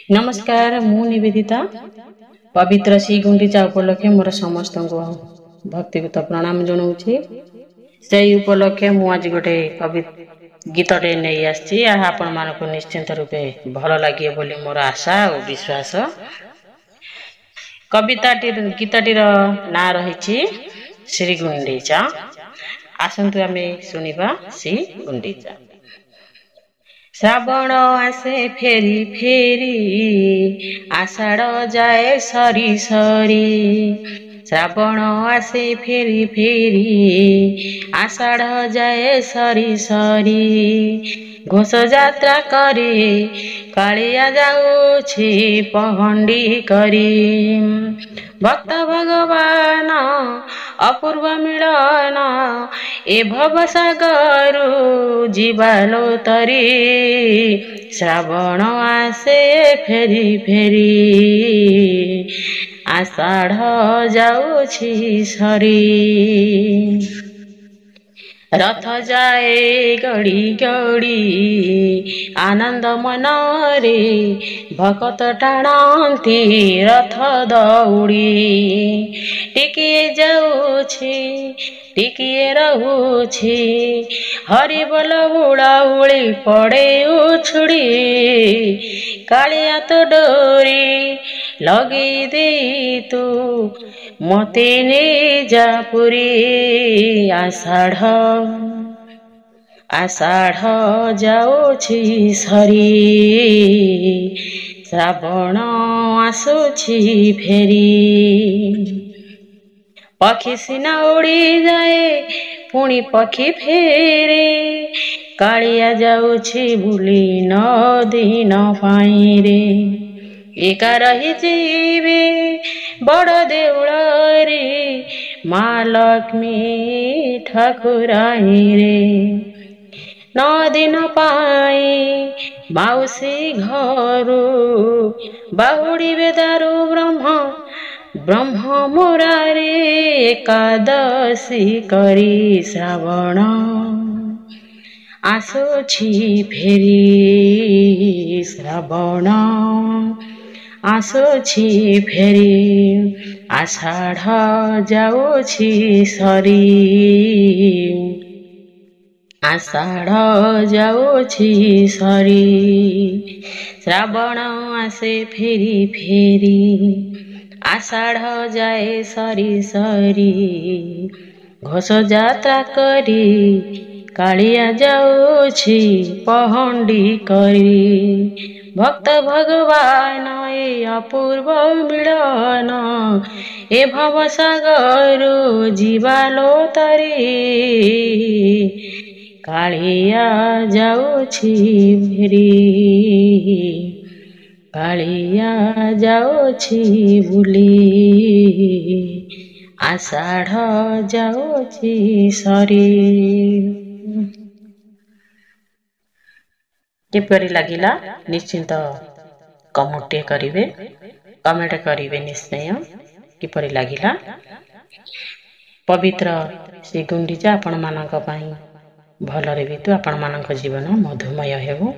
नमस्कार मु निवेदिता पवित्र श्री गुंडीचा उपलक्षे मोर समस्त भक्तिगत प्रणाम जनाऊँगी से उपलक्षे मु आज गोटे कवि गीतटे नहीं आसी आपण मानक निश्चिंत रूपे भल लगे बोली मोर आशा और विश्वास। कविता गीतटीर ना रही श्री गुंडीचा। आसतु आमे सुनिबा श्री गुंडीचा। श्रावण आसे फेरी फेरी आषाढ़ जाए सरी सरी। श्रावण आसे फेरी फेरी आषाढ़ जाए सरी सरी। घोष यात्रा करे कालिया जाऊछि पहंडी करी। भक्त भगवान अपूर्व मिलन ए भवसागर जीवालो तरी। श्रावण आसे फेरी फेरी आषाढ़ जाऊछि सरी। रथ जाए गड़ी गड़ी आनंद मनरे भक्त टाणती रथ दौड़ी। टिकिए जाऊछि टिकिए रहुछि हरि बोल उड़ाउड़ी पड़े उछुड़ी। कालिया तो डोरी लगी दे तू मते ने जा पुरी। आषाढ़ आषाढ़ जाऊछि सरी। श्रावण आसुछि फेरी। पक्षी सिना उड़ी जाए पुणी पक्षी फेरे। कालिया जाऊछि बुली नदी न पाई रे। एका रही जीवे बड़ देउल रे माँ लक्ष्मी ठाकुराई रे। 9 दिन पाई माउसी घरू बाहुड़ी बेदारू ब्रह्म मुरारे एकादशी करी। श्रावण आसुछि फेरी। श्रावण आसुछि फेरी आषाढ़ जाऊछि सरी। आषाढ़ जाऊछि सरी। श्रावण आसे फेरी फेरी आषाढ़ जाए सरी सरी। घोष यात्रा करी कालिया जाऊछि पहंडी करी। भक्त भगवान ए अपूर्व मिलन ए भवसागर जीवालो तरी। कालिया जाऊछि फेरी कालिया जाऊछि बुली। आषाढ़ जाऊछि सरी। किपरि लागिला निश्चिंत कमेंट करिवे निश्चय किपरि लागिला। पवित्र श्री गुंडीचा आपण मानक पई भलरे बितु। आपण मानक जीवन मधुमय हेबो।